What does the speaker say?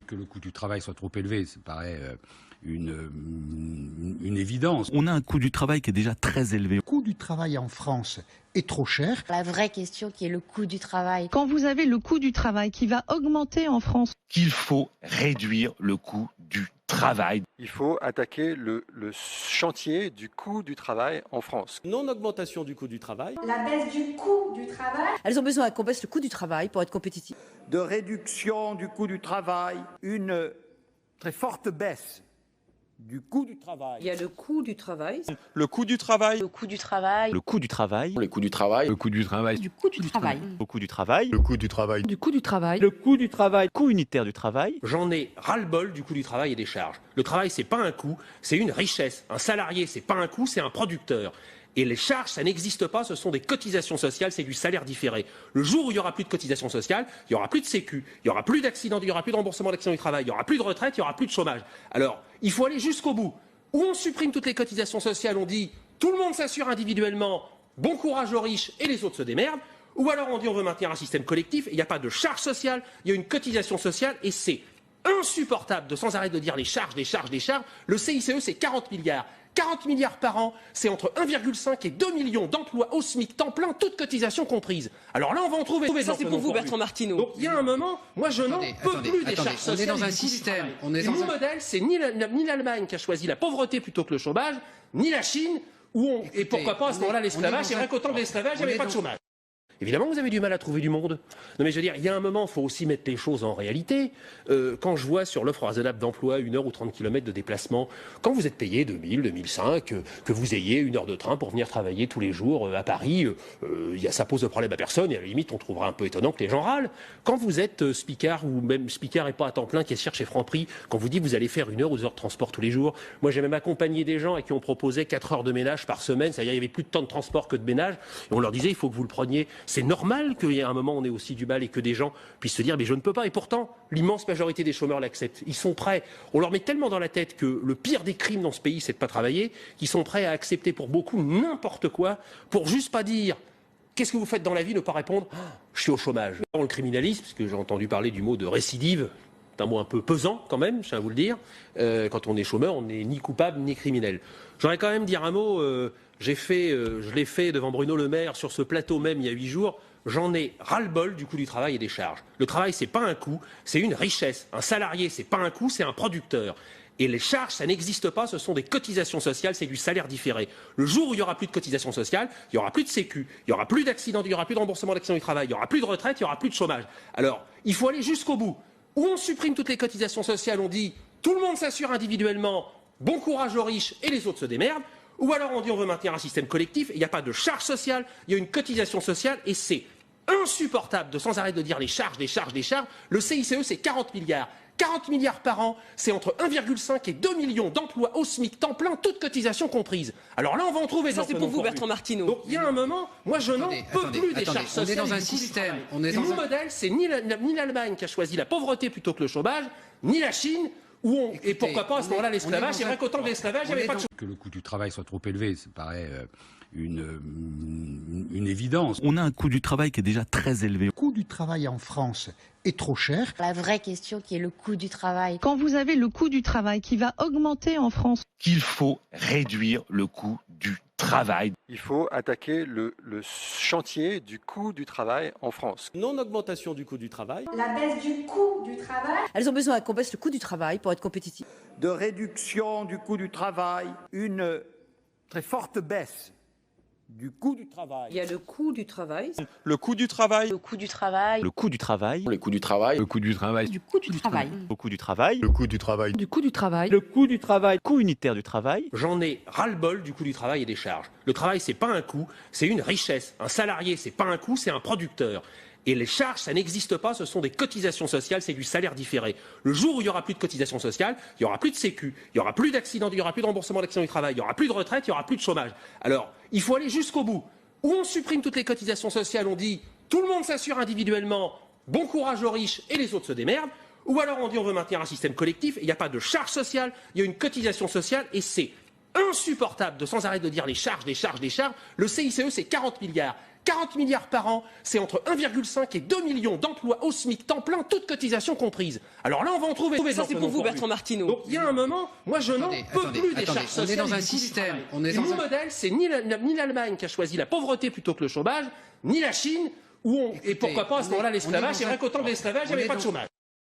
Que le coût du travail soit trop élevé, ça paraît une évidence. On a un coût du travail qui est déjà très élevé. Le coût du travail en France est trop cher. La vraie question qui est le coût du travail. Quand vous avez le coût du travail qui va augmenter en France, Qu'il faut réduire le coût du travail. Il faut attaquer le chantier du coût du travail en France. Non-augmentation du coût du travail. La baisse du coût du travail. Elles ont besoin qu'on baisse le coût du travail pour être compétitives. De réduction du coût du travail, une très forte baisse du coût du travail. Il y a le coût du travail. Le coût du travail. Le coût du travail. Le coût du travail. Le coût du travail. Le coût du travail. Du coût du travail. Le coût du travail. Le coût du travail. Du coût du travail. Le coût du travail. Coût unitaire du travail. J'en ai ras-le-bol du coût du travail et des charges. Le travail, c'est pas un coût, c'est une richesse. Un salarié, c'est pas un coût, c'est un producteur. Et les charges, ça n'existe pas, ce sont des cotisations sociales, c'est du salaire différé. Le jour où il n'y aura plus de cotisations sociales, il n'y aura plus de sécu, il n'y aura plus d'accident, il n'y aura plus de remboursement d'accident du travail, il n'y aura plus de retraite, il n'y aura plus de chômage. Alors, il faut aller jusqu'au bout. Où on supprime toutes les cotisations sociales, on dit tout le monde s'assure individuellement, bon courage aux riches et les autres se démerdent. Ou alors on dit on veut maintenir un système collectif, il n'y a pas de charge sociale, il y a une cotisation sociale et c'est insupportable de sans arrêt de dire les charges, les charges, les charges. Le CICE, c'est 40 milliards. 40 milliards par an, c'est entre 1,5 et 2 millions d'emplois au SMIC temps plein, toutes cotisations comprises. Alors là, on va en trouver. Ça, c'est pour vous, Bertrand Martineau. Donc il y a un moment, moi je n'en peux plus des charges sociales. On est dans un système. Et mon modèle, c'est ni l'Allemagne qui a choisi la pauvreté plutôt que le chômage, ni la Chine, et pourquoi pas à ce moment-là l'esclavage. C'est vrai qu'au temps de l'esclavage, il n'y avait pas de chômage. Évidemment, vous avez du mal à trouver du monde. Non mais je veux dire, il y a un moment, il faut aussi mettre les choses en réalité. Quand je vois sur l'offre raisonnable d'emploi 1 heure ou 30 km de déplacement, quand vous êtes payé 2000, 2005, que vous ayez 1 heure de train pour venir travailler tous les jours à Paris, ça pose de problème à personne et à la limite, on trouvera un peu étonnant que les gens râlent. Quand vous êtes speaker ou même speaker et pas à temps plein qui cherche chez Franprix, quand vous dites vous allez faire 1 heure ou 2 heures de transport tous les jours, moi j'ai même accompagné des gens à qui on proposait 4 heures de ménage par semaine, c'est-à-dire il y avait plus de temps de transport que de ménage, et on leur disait il faut que vous le preniez. C'est normal qu'il y ait un moment où on ait aussi du mal et que des gens puissent se dire mais je ne peux pas. Et pourtant, l'immense majorité des chômeurs l'acceptent. Ils sont prêts. On leur met tellement dans la tête que le pire des crimes dans ce pays, c'est de ne pas travailler, qu'ils sont prêts à accepter pour beaucoup n'importe quoi pour juste pas dire qu'est-ce que vous faites dans la vie, ne pas répondre je suis au chômage. On le criminalise, parce que j'ai entendu parler du mot de récidive. C'est un mot un peu pesant quand même, je tiens à vous le dire. Quand on est chômeur, on n'est ni coupable ni criminel. J'aurais quand même dire un mot. Je l'ai fait devant Bruno Le Maire sur ce plateau même il y a 8 jours. J'en ai ras-le-bol du coût du travail et des charges. Le travail, c'est pas un coût, c'est une richesse. Un salarié, c'est pas un coût, c'est un producteur. Et les charges, ça n'existe pas, ce sont des cotisations sociales, c'est du salaire différé. Le jour où il n'y aura plus de cotisations sociales, il n'y aura plus de sécu, il n'y aura plus d'accident, il n'y aura plus de remboursement d'accident du travail, il n'y aura plus de retraite, il n'y aura plus de chômage. Alors, il faut aller jusqu'au bout. Où on supprime toutes les cotisations sociales, on dit tout le monde s'assure individuellement, bon courage aux riches et les autres se démerdent. Ou alors on dit on veut maintenir un système collectif, il n'y a pas de charge sociale, il y a une cotisation sociale et c'est insupportable de sans arrêt de dire les charges, les charges, les charges. Le CICE, c'est 40 milliards. 40 milliards par an, c'est entre 1,5 et 2 millions d'emplois au SMIC temps plein, toutes cotisations comprises. Alors là, on va en trouver. Ça, c'est pour vous, Bertrand Martineau. Donc il y a un moment, moi je n'en peux plus des charges sociales. On est dans un système. Et mon modèle, c'est ni l'Allemagne qui a choisi la pauvreté plutôt que le chômage, ni la Chine. Et pourquoi pas à ce moment-là l'esclavage. C'est vrai qu'au temps de l'esclavage, il n'y avait pas de chômage. Que le coût du travail soit trop élevé, ça paraît une évidence. On a un coût du travail qui est déjà très élevé. Le coût du travail en France est trop cher. La vraie question qui est le coût du travail. quand vous avez le coût du travail qui va augmenter en France, Qu'il faut réduire le coût du travail. Il faut attaquer le chantier du coût du travail en France. Non-augmentation du coût du travail. La baisse du coût du travail. Elles ont besoin qu'on baisse le coût du travail pour être compétitives. De réduction du coût du travail, une très forte baisse du coût du travail. Il y a le coût du travail. Le coût du travail. Le coût du travail. Le coût du travail. Le coût du travail. Le coût du travail. Du coût du travail. Le coût du travail. Le coût du travail. Du coût du travail. Le coût du travail. Coût unitaire du travail. J'en ai ras-le-bol du coût du travail et des charges. Le travail, c'est pas un coût, c'est une richesse. Un salarié, c'est pas un coût, c'est un producteur. Et les charges, ça n'existe pas, ce sont des cotisations sociales, c'est du salaire différé. Le jour où il n'y aura plus de cotisations sociales, il n'y aura plus de sécu, il n'y aura plus d'accident, il n'y aura plus de remboursement d'accident du travail, il n'y aura plus de retraite, il n'y aura plus de chômage. Alors, il faut aller jusqu'au bout. Où on supprime toutes les cotisations sociales, on dit tout le monde s'assure individuellement, bon courage aux riches et les autres se démerdent. Ou alors on dit on veut maintenir un système collectif, il n'y a pas de charge sociale, il y a une cotisation sociale et c'est insupportable de sans arrêt de dire les charges, les charges, les charges. Le CICE, c'est 40 milliards. 40 milliards par an, c'est entre 1,5 et 2 millions d'emplois au SMIC temps plein, toutes cotisations comprises. Alors là, on va en trouver. Ça, c'est pour vous, Bertrand Martineau. Donc il y a un moment, moi je n'en peux plus des charges sociales. On est dans un système. Et mon modèle, c'est ni l'Allemagne qui a choisi la pauvreté plutôt que le chômage, ni la Chine, et pourquoi pas à ce moment-là l'esclavage, c'est vrai qu'autant de l'esclavage, il n'y avait pas de chômage.